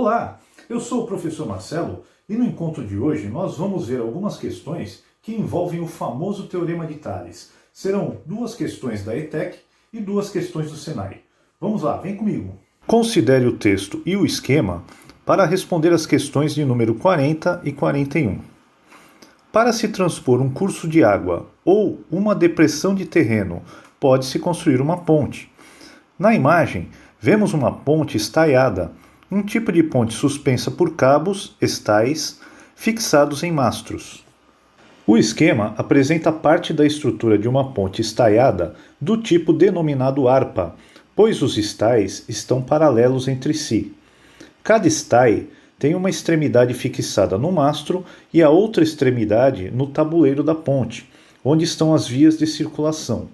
Olá, eu sou o professor Marcelo e no encontro de hoje nós vamos ver algumas questões que envolvem o famoso Teorema de Tales. Serão duas questões da ETEC e duas questões do Senai. Vamos lá, vem comigo. Considere o texto e o esquema para responder as questões de número 40 e 41. Para se transpor um curso de água ou uma depressão de terreno, pode-se construir uma ponte. Na imagem, vemos uma ponte estaiada, um tipo de ponte suspensa por cabos, estais, fixados em mastros. O esquema apresenta parte da estrutura de uma ponte estaiada do tipo denominado harpa, pois os estais estão paralelos entre si. Cada estai tem uma extremidade fixada no mastro e a outra extremidade no tabuleiro da ponte, onde estão as vias de circulação.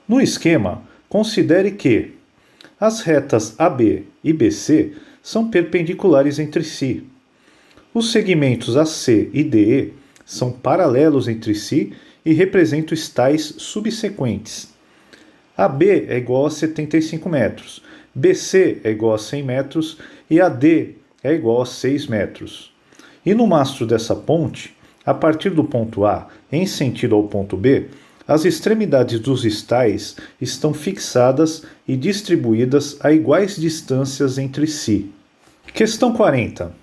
No esquema, considere que as retas AB e BC são perpendiculares entre si. Os segmentos AC e DE são paralelos entre si e representam estais subsequentes. AB é igual a 75 metros, BC é igual a 100 metros e AD é igual a 6 metros. E no mastro dessa ponte, a partir do ponto A em sentido ao ponto B, as extremidades dos estais estão fixadas e distribuídas a iguais distâncias entre si. Questão 40.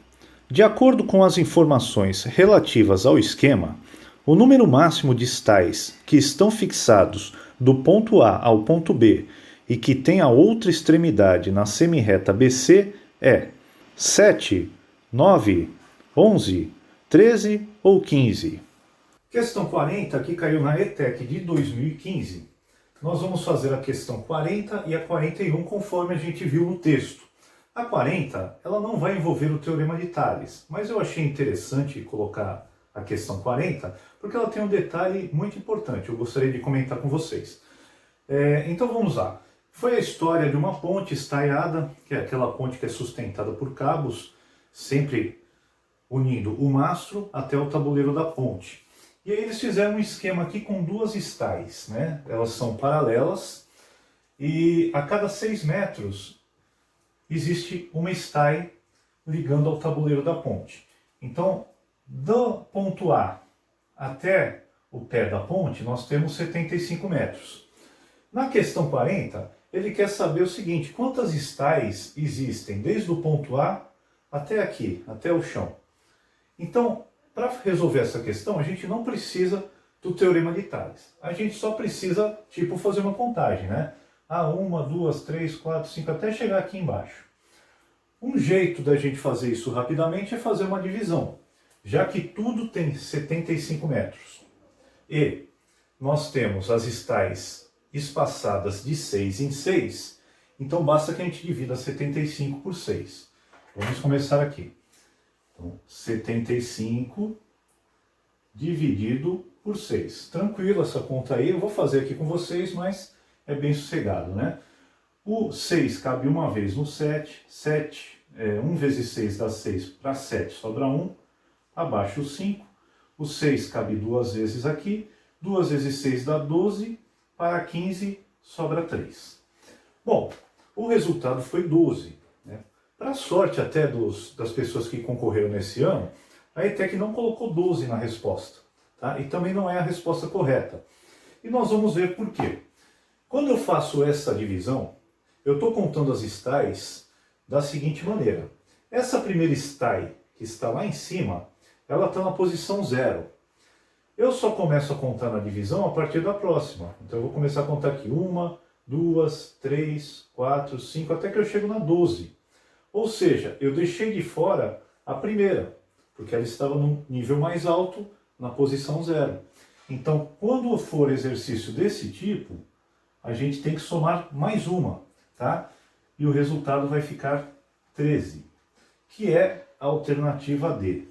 De acordo com as informações relativas ao esquema, o número máximo de estais que estão fixados do ponto A ao ponto B e que tem a outra extremidade na semirreta BC é 7, 9, 11, 13 ou 15. Questão 40, que caiu na ETEC de 2015. Nós vamos fazer a questão 40 e a 41 conforme a gente viu no texto. A 40, ela não vai envolver o Teorema de Tales, mas eu achei interessante colocar a questão 40 porque ela tem um detalhe muito importante, eu gostaria de comentar com vocês. Então vamos lá. Foi a história de uma ponte estaiada, que é aquela ponte que é sustentada por cabos, sempre unindo o mastro até o tabuleiro da ponte. E aí eles fizeram um esquema aqui com duas estais, né? Elas são paralelas e a cada 6 metros existe uma estai ligando ao tabuleiro da ponte. Então, do ponto A até o pé da ponte, nós temos 75 metros. Na questão 40, ele quer saber o seguinte: quantas estais existem desde o ponto A até aqui, até o chão? Então, para resolver essa questão, a gente não precisa do Teorema de Tales. A gente só precisa, fazer uma contagem, né? 1, 2, 3, 4, 5, até chegar aqui embaixo. Um jeito da gente fazer isso rapidamente é fazer uma divisão, já que tudo tem 75 metros. E nós temos as estais espaçadas de 6 em 6, então basta que a gente divida 75 por 6. Vamos começar aqui. Então, 75 dividido por 6. Tranquilo essa conta aí, eu vou fazer aqui com vocês, mas é bem sossegado, né? O 6 cabe uma vez no 7, 1 vezes 6 dá 6, para 7 sobra 1, abaixo o 5, o 6 cabe duas vezes aqui, 2 vezes 6 dá 12, para 15 sobra 3. Bom, o resultado foi 12, né? Para sorte até das pessoas que concorreram nesse ano, a ETEC não colocou 12 na resposta, tá? E também não é a resposta correta. E nós vamos ver por quê. Quando eu faço essa divisão, eu estou contando as estais da seguinte maneira. Essa primeira estai, que está lá em cima, ela está na posição 0. Eu só começo a contar na divisão a partir da próxima. Então eu vou começar a contar aqui 1, 2, 3, 4, 5, até que eu chego na 12. Ou seja, eu deixei de fora a primeira, porque ela estava num nível mais alto, na posição 0. Então, quando for exercício desse tipo, a gente tem que somar mais uma, tá? E o resultado vai ficar 13, que é a alternativa D.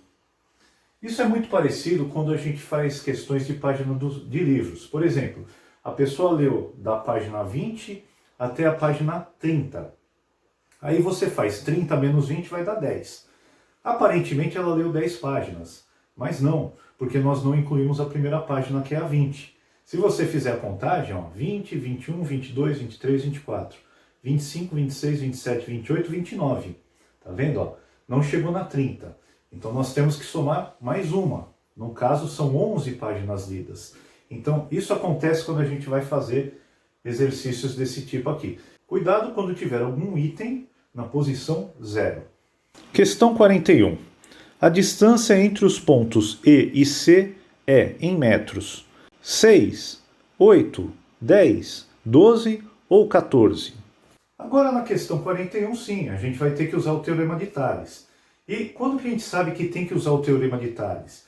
Isso é muito parecido quando a gente faz questões de página de livros. Por exemplo, a pessoa leu da página 20 até a página 30. Aí você faz 30 menos 20 vai dar 10. Aparentemente ela leu 10 páginas, mas não, porque nós não incluímos a primeira página, que é a 20. Se você fizer a contagem, 20, 21, 22, 23, 24, 25, 26, 27, 28, 29. Tá vendo? Ó? Não chegou na 30. Então nós temos que somar mais uma. No caso, são 11 páginas lidas. Então, isso acontece quando a gente vai fazer exercícios desse tipo aqui. Cuidado quando tiver algum item na posição 0. Questão 41. A distância entre os pontos E e C é, em metros, 6, 8, 10, 12 ou 14? Agora na questão 41, sim, a gente vai ter que usar o Teorema de Tales. E quando que a gente sabe que tem que usar o Teorema de Tales?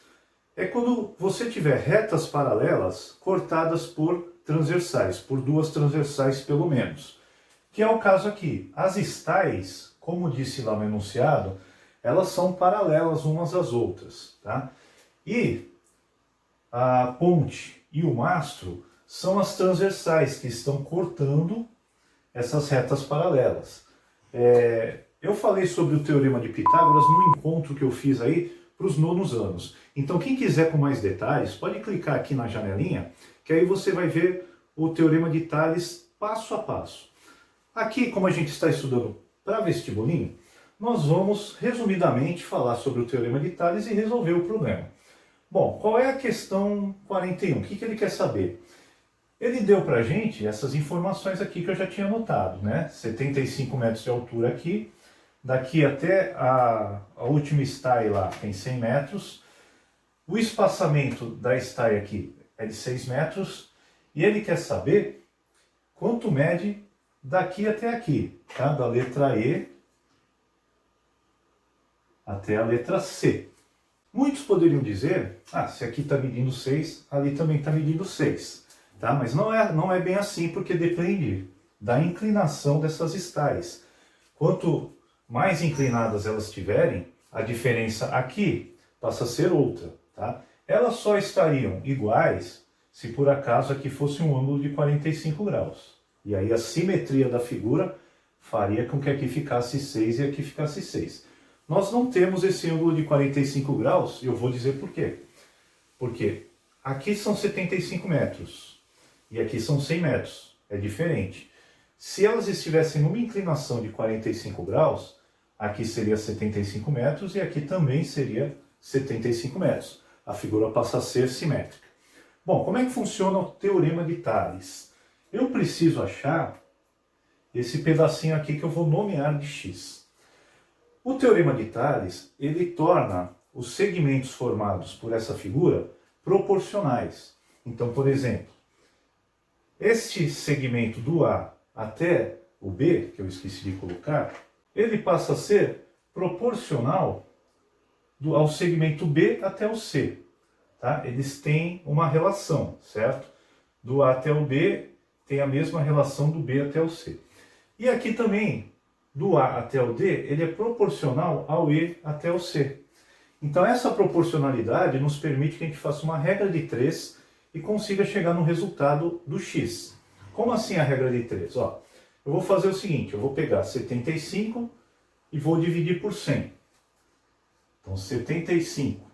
É quando você tiver retas paralelas cortadas por transversais, por duas transversais pelo menos. Que é o caso aqui. As estais, como disse lá no enunciado, elas são paralelas umas às outras. Tá? E a ponte e o mastro são as transversais que estão cortando essas retas paralelas. Eu falei sobre o Teorema de Pitágoras no encontro que eu fiz aí para os nonos anos. Então quem quiser com mais detalhes, pode clicar aqui na janelinha, que aí você vai ver o Teorema de Tales passo a passo. Aqui, como a gente está estudando para vestibulinho, nós vamos resumidamente falar sobre o Teorema de Tales e resolver o problema. Bom, qual é a questão 41? O que ele quer saber? Ele deu para a gente essas informações aqui que eu já tinha anotado, né? 75 metros de altura aqui, daqui até a última estaia lá tem 100 metros, o espaçamento da estaia aqui é de 6 metros, e ele quer saber quanto mede daqui até aqui, tá? Da letra E até a letra C. Muitos poderiam dizer, se aqui está medindo 6, ali também está medindo 6. Tá? Mas não é bem assim, porque depende da inclinação dessas estais. Quanto mais inclinadas elas estiverem, a diferença aqui passa a ser outra. Tá? Elas só estariam iguais se por acaso aqui fosse um ângulo de 45 graus. E aí a simetria da figura faria com que aqui ficasse 6 e aqui ficasse 6. Nós não temos esse ângulo de 45 graus, e eu vou dizer por quê. Porque aqui são 75 metros e aqui são 100 metros. É diferente. Se elas estivessem numa inclinação de 45 graus, aqui seria 75 metros e aqui também seria 75 metros. A figura passa a ser simétrica. Bom, como é que funciona o Teorema de Tales? Eu preciso achar esse pedacinho aqui que eu vou nomear de x. O Teorema de Tales, ele torna os segmentos formados por essa figura proporcionais. Então, por exemplo, este segmento do A até o B, que eu esqueci de colocar, ele passa a ser proporcional ao segmento B até o C. Tá? Eles têm uma relação, certo? Do A até o B tem a mesma relação do B até o C. E aqui também, do A até o D, ele é proporcional ao E até o C. Então essa proporcionalidade nos permite que a gente faça uma regra de 3 e consiga chegar no resultado do x. Como assim a regra de 3? Ó, eu vou fazer o seguinte, eu vou pegar 75 e vou dividir por 100. Então 75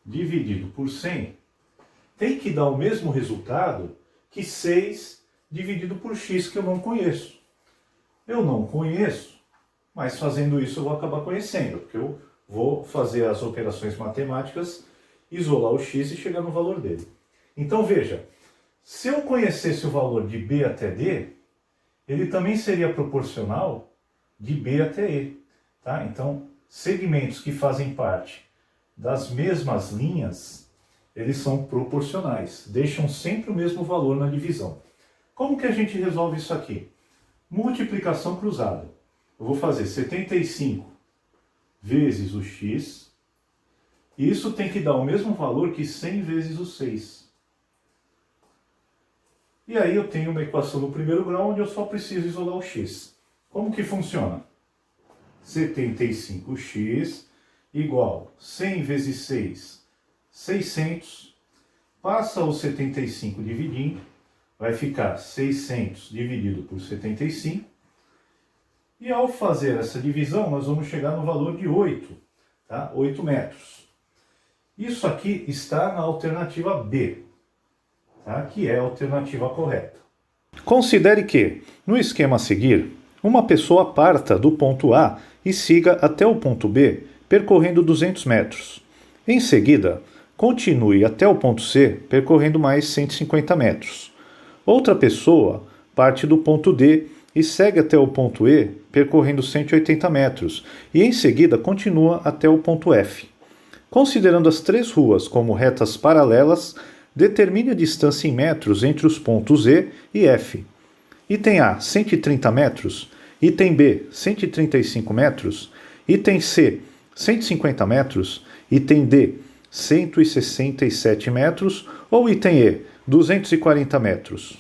dividido por 100 tem que dar o mesmo resultado que 6 dividido por x, que eu não conheço. Eu não conheço, mas fazendo isso eu vou acabar conhecendo, porque eu vou fazer as operações matemáticas, isolar o x e chegar no valor dele. Então veja, se eu conhecesse o valor de B até D, ele também seria proporcional de B até E. Tá? Então, segmentos que fazem parte das mesmas linhas, eles são proporcionais, deixam sempre o mesmo valor na divisão. Como que a gente resolve isso aqui? Multiplicação cruzada. Eu vou fazer 75 vezes o x, e isso tem que dar o mesmo valor que 100 vezes o 6. E aí eu tenho uma equação no primeiro grau onde eu só preciso isolar o x. Como que funciona? 75x igual 100 vezes 6, 600. Passa o 75 dividindo, vai ficar 600 dividido por 75. E ao fazer essa divisão, nós vamos chegar no valor de 8, tá? 8 metros. Isso aqui está na alternativa B, tá? Que é a alternativa correta. Considere que, no esquema a seguir, uma pessoa parta do ponto A e siga até o ponto B, percorrendo 200 metros. Em seguida, continue até o ponto C, percorrendo mais 150 metros. Outra pessoa parte do ponto D e segue até o ponto E, percorrendo 180 metros, e em seguida continua até o ponto F. Considerando as três ruas como retas paralelas, determine a distância em metros entre os pontos E e F. Item A, 130 metros. Item B, 135 metros. Item C, 150 metros. Item D, 167 metros. Ou item E, 240 metros.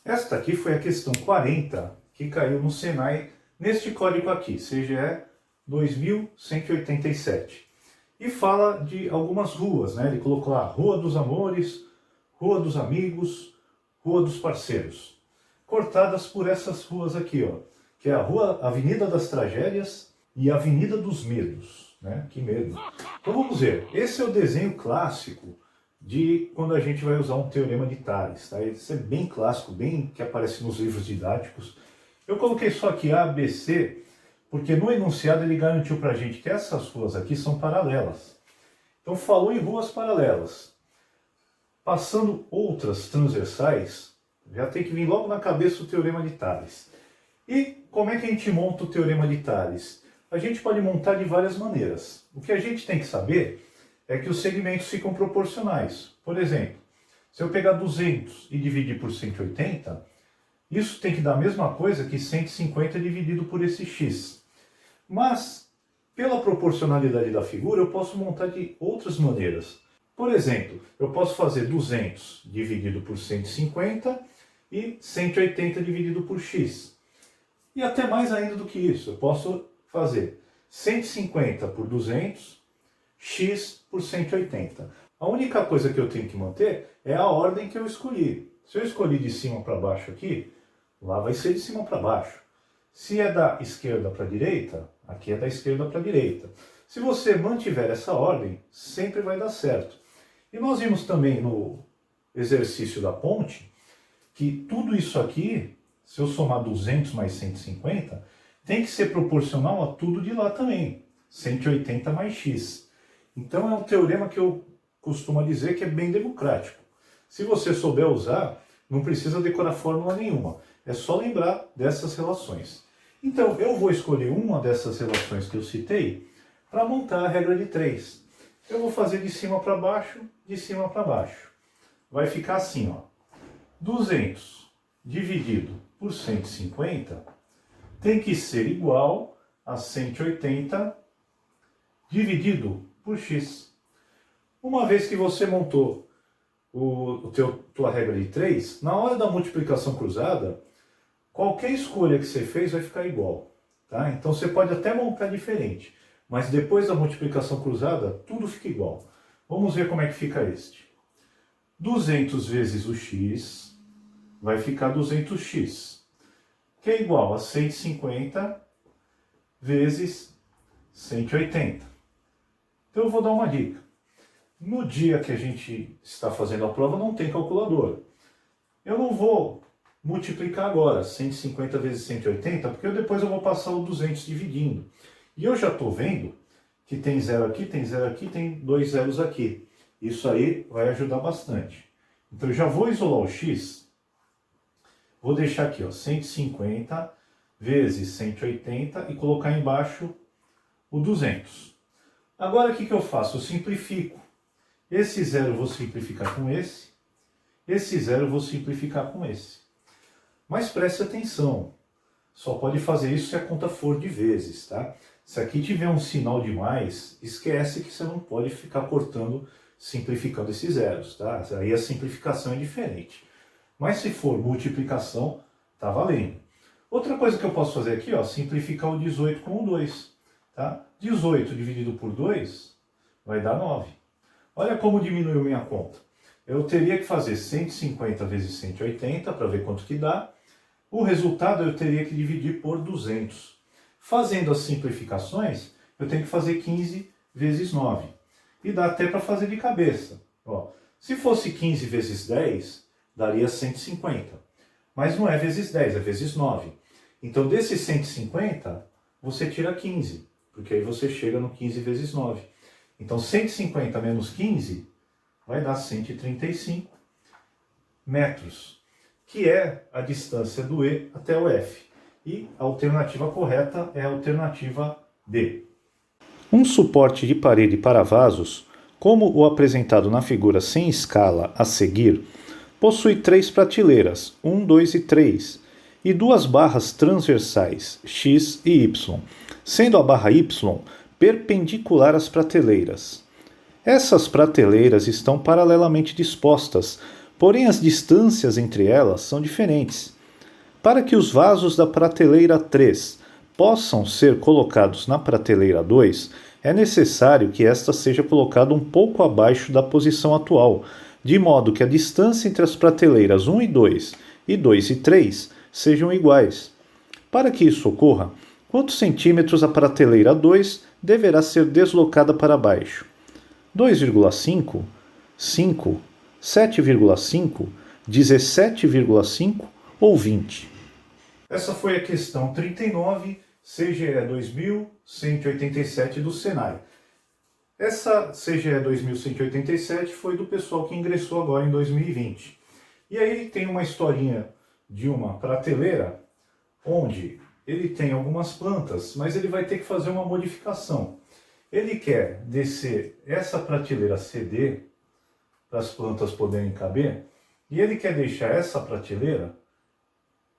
Esta aqui foi a questão 40 que caiu no Senai neste código aqui, CGE 2187. E fala de algumas ruas, né? Ele colocou lá Rua dos Amores, Rua dos Amigos, Rua dos Parceiros. Cortadas por essas ruas aqui, ó, que é a Avenida das Tragédias e a Avenida dos Medos, né? Que medo. Então vamos ver, esse é o desenho clássico de quando a gente vai usar um teorema de Tales, tá? Esse é bem clássico, bem que aparece nos livros didáticos. Eu coloquei só aqui A, B, C, porque no enunciado ele garantiu para a gente que essas ruas aqui são paralelas. Então falou em ruas paralelas. Passando outras transversais, já tem que vir logo na cabeça o teorema de Tales. E como é que a gente monta o teorema de Tales? A gente pode montar de várias maneiras. O que a gente tem que saber é que os segmentos ficam proporcionais. Por exemplo, se eu pegar 200 e dividir por 180, isso tem que dar a mesma coisa que 150 dividido por esse x. Mas, pela proporcionalidade da figura, eu posso montar de outras maneiras. Por exemplo, eu posso fazer 200 dividido por 150 e 180 dividido por x. E até mais ainda do que isso, eu posso fazer 150 por 200, x por 180. A única coisa que eu tenho que manter é a ordem que eu escolhi. Se eu escolhi de cima para baixo aqui, lá vai ser de cima para baixo. Se é da esquerda para a direita, aqui é da esquerda para a direita. Se você mantiver essa ordem, sempre vai dar certo. E nós vimos também no exercício da ponte que tudo isso aqui, se eu somar 200 mais 150, tem que ser proporcional a tudo de lá também. 180 mais x. Então é um teorema que eu costumo dizer que é bem democrático. Se você souber usar, não precisa decorar fórmula nenhuma. É só lembrar dessas relações. Então, eu vou escolher uma dessas relações que eu citei para montar a regra de 3. Eu vou fazer de cima para baixo, de cima para baixo. Vai ficar assim, ó. 200 dividido por 150 tem que ser igual a 180 dividido por x. Uma vez que você montou tua regra de 3, na hora da multiplicação cruzada, qualquer escolha que você fez vai ficar igual. Tá? Então você pode até montar diferente, mas depois da multiplicação cruzada, tudo fica igual. Vamos ver como é que fica este. 200 vezes o x vai ficar 200x, que é igual a 150 vezes 180. Então eu vou dar uma dica. No dia que a gente está fazendo a prova, não tem calculadora. Eu não vou multiplicar agora 150 vezes 180, porque depois eu vou passar o 200 dividindo. E eu já estou vendo que tem zero aqui, tem zero aqui, tem dois zeros aqui. Isso aí vai ajudar bastante. Então eu já vou isolar o x. Vou deixar aqui, ó, 150 vezes 180 e colocar embaixo o 200. Agora o que eu faço? Eu simplifico. Esse zero eu vou simplificar com esse zero eu vou simplificar com esse. Mas preste atenção, só pode fazer isso se a conta for de vezes, tá? Se aqui tiver um sinal de mais, esquece que você não pode ficar cortando, simplificando esses zeros, tá? Aí a simplificação é diferente. Mas se for multiplicação, tá valendo. Outra coisa que eu posso fazer aqui, ó, simplificar o 18 com o 2, tá? 18 dividido por 2 vai dar 9. Olha como diminuiu minha conta. Eu teria que fazer 150 vezes 180 para ver quanto que dá. O resultado eu teria que dividir por 200. Fazendo as simplificações, eu tenho que fazer 15 vezes 9. E dá até para fazer de cabeça. Ó, se fosse 15 vezes 10, daria 150. Mas não é vezes 10, é vezes 9. Então, desses 150, você tira 15, porque aí você chega no 15 vezes 9. Então, 150 menos 15 vai dar 135 metros, que é a distância do E até o F. E a alternativa correta é a alternativa D. Um suporte de parede para vasos, como o apresentado na figura sem escala a seguir, possui 3 prateleiras, 1, 2 e 3, e 2 barras transversais, X e Y, sendo a barra Y perpendicular às prateleiras. Essas prateleiras estão paralelamente dispostas, porém as distâncias entre elas são diferentes. Para que os vasos da prateleira 3 possam ser colocados na prateleira 2, é necessário que esta seja colocada um pouco abaixo da posição atual, de modo que a distância entre as prateleiras 1 e 2 e 2 e 3 sejam iguais. Para que isso ocorra, quantos centímetros a prateleira 2 deverá ser deslocada para baixo? 2,5, 5, 7,5, 17,5 ou 20? Essa foi a questão 39, CGE 2187 do Senai. Essa CGE 2187 foi do pessoal que ingressou agora em 2020. E aí ele tem uma historinha de uma prateleira, onde ele tem algumas plantas, mas ele vai ter que fazer uma modificação. Ele quer descer essa prateleira CD, para as plantas poderem caber, e ele quer deixar essa prateleira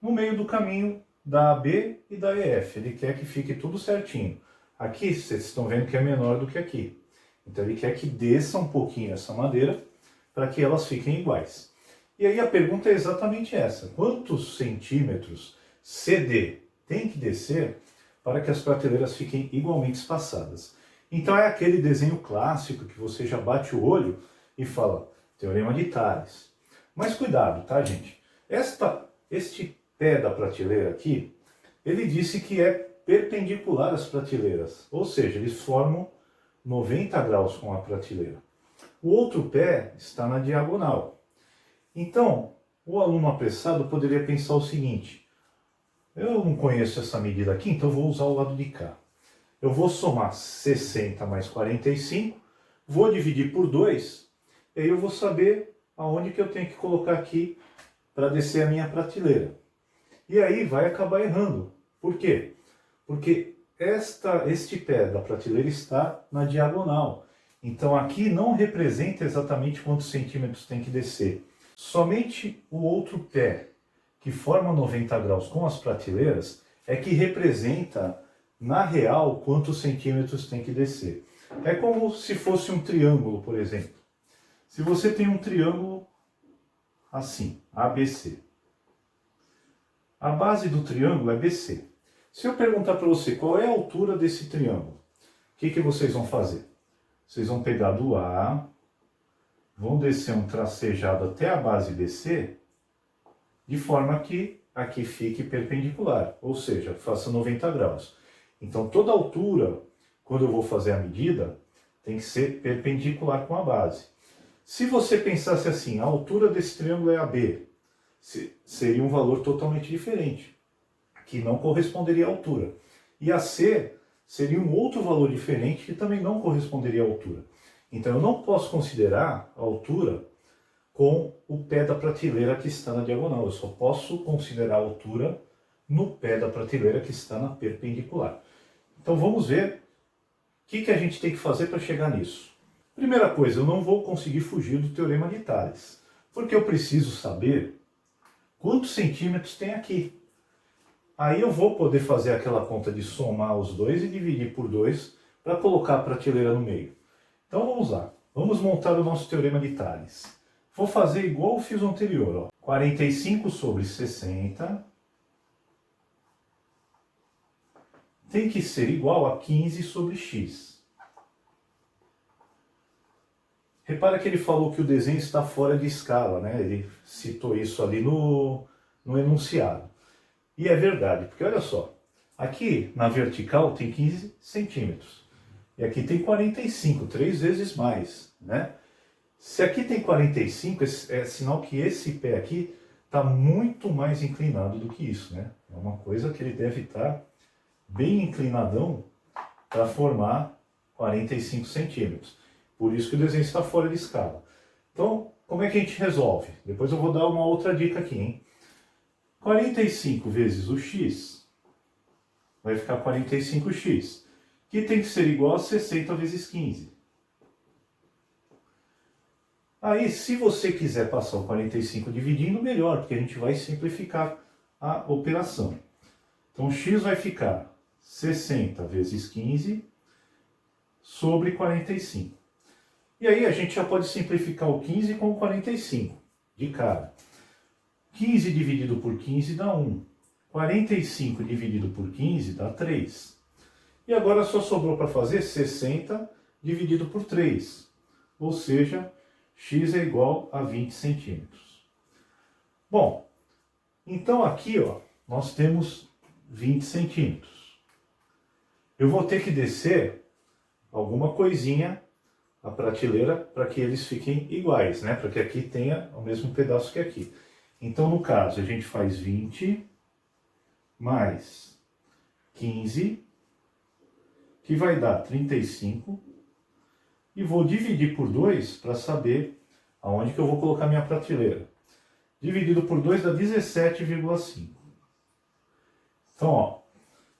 no meio do caminho da AB e da EF. Ele quer que fique tudo certinho. Aqui, vocês estão vendo que é menor do que aqui. Então ele quer que desça um pouquinho essa madeira para que elas fiquem iguais. E aí a pergunta é exatamente essa. Quantos centímetros CD tem que descer para que as prateleiras fiquem igualmente espaçadas? Então é aquele desenho clássico que você já bate o olho e fala, Teorema de Tales. Mas cuidado, tá, gente? Este pé da prateleira aqui, ele disse que é perpendicular às prateleiras, ou seja, eles formam 90 graus com a prateleira. O outro pé está na diagonal. Então, o aluno apressado poderia pensar o seguinte, eu não conheço essa medida aqui, então eu vou usar o lado de cá. Eu vou somar 60 mais 45, vou dividir por 2, e aí eu vou saber aonde que eu tenho que colocar aqui para descer a minha prateleira. E aí vai acabar errando. Por quê? Porque este pé da prateleira está na diagonal. Então aqui não representa exatamente quantos centímetros tem que descer. Somente o outro pé, que forma 90 graus com as prateleiras, é que representa, na real, quantos centímetros tem que descer. É como se fosse um triângulo, por exemplo. Se você tem um triângulo assim, ABC. A base do triângulo é BC. Se eu perguntar para você qual é a altura desse triângulo, o que vocês vão fazer? Vocês vão pegar do A, vão descer um tracejado até a base BC, de forma que aqui fique perpendicular, ou seja, faça 90 graus. Então toda altura, quando eu vou fazer a medida, tem que ser perpendicular com a base. Se você pensasse assim, a altura desse triângulo é AB, seria um valor totalmente diferente, que não corresponderia à altura. E a C seria um outro valor diferente que também não corresponderia à altura. Então eu não posso considerar a altura com o pé da prateleira que está na diagonal. Eu só posso considerar a altura no pé da prateleira que está na perpendicular. Então vamos ver o que a gente tem que fazer para chegar nisso. Primeira coisa, eu não vou conseguir fugir do Teorema de Tales, porque eu preciso saber quantos centímetros tem aqui. Aí eu vou poder fazer aquela conta de somar os dois e dividir por 2 para colocar a prateleira no meio. Então vamos lá, vamos montar o nosso Teorema de Tales. Vou fazer igual eu fiz o anterior, ó. 45 sobre 60 tem que ser igual a 15 sobre x. Repara que ele falou que o desenho está fora de escala, né? Ele citou isso ali no enunciado. E é verdade, porque olha só, aqui na vertical tem 15 centímetros. E aqui tem 45, 3 vezes mais, né? Se aqui tem 45, é sinal que esse pé aqui está muito mais inclinado do que isso, né? É uma coisa que ele deve estar bem inclinadão para formar 45 centímetros. Por isso que o desenho está fora de escala. Então, como é que a gente resolve? Depois eu vou dar uma outra dica aqui, hein? 45 vezes o x vai ficar 45x, que tem que ser igual a 60 vezes 15. Aí, se você quiser passar o 45 dividindo, melhor, porque a gente vai simplificar a operação. Então, x vai ficar 60 vezes 15 sobre 45. E aí a gente já pode simplificar o 15 com o 45, de cara. 15 dividido por 15 dá 1. 45 dividido por 15 dá 3. E agora só sobrou para fazer 60 dividido por 3. Ou seja, x é igual a 20 centímetros. Bom, então aqui ó, nós temos 20 centímetros. Eu vou ter que descer alguma coisinha a prateleira para que eles fiquem iguais, né? Para que aqui tenha o mesmo pedaço que aqui. Então, no caso, a gente faz 20 mais 15, que vai dar 35, e vou dividir por 2 para saber aonde que eu vou colocar minha prateleira. Dividido por 2 dá 17,5. Então, ó,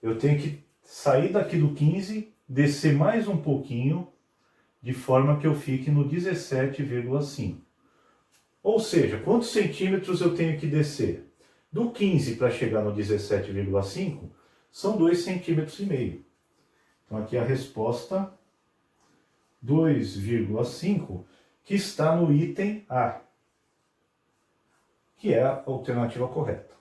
eu tenho que sair daqui do 15, descer mais um pouquinho, de forma que eu fique no 17,5. Ou seja, quantos centímetros eu tenho que descer? Do 15 para chegar no 17,5 são 2,5 centímetros. Então aqui a resposta 2,5, que está no item A, que é a alternativa correta.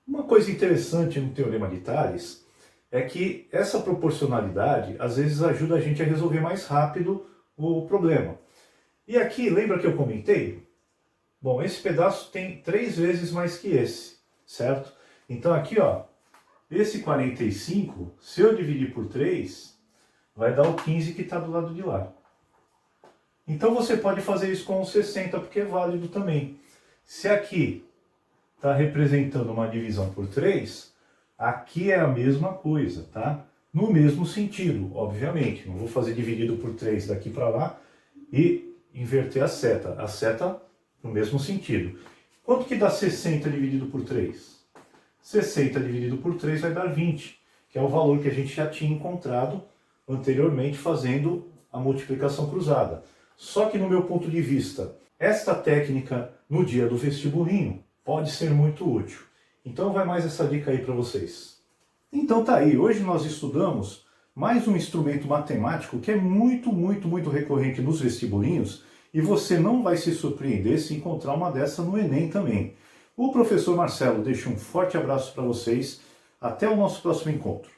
Uma coisa interessante no Teorema de Tales é que essa proporcionalidade às vezes ajuda a gente a resolver mais rápido o problema. E aqui, lembra que eu comentei? Bom, esse pedaço tem 3 vezes mais que esse, certo? Então aqui, ó, esse 45, se eu dividir por 3, vai dar o 15 que está do lado de lá. Então você pode fazer isso com o 60, porque é válido também. Se aqui está representando uma divisão por 3, aqui é a mesma coisa, tá? No mesmo sentido, obviamente. Não vou fazer dividido por 3 daqui para lá e inverter a seta. A seta no mesmo sentido. Quanto que dá 60 dividido por 3? 60 dividido por 3 vai dar 20, que é o valor que a gente já tinha encontrado anteriormente fazendo a multiplicação cruzada. Só que no meu ponto de vista, esta técnica no dia do vestibulinho pode ser muito útil. Então vai mais essa dica aí para vocês. Então tá aí, hoje nós estudamos mais um instrumento matemático que é muito recorrente nos vestibulinhos e você não vai se surpreender se encontrar uma dessa no Enem também. O professor Marcelo deixa um forte abraço para vocês, até o nosso próximo encontro.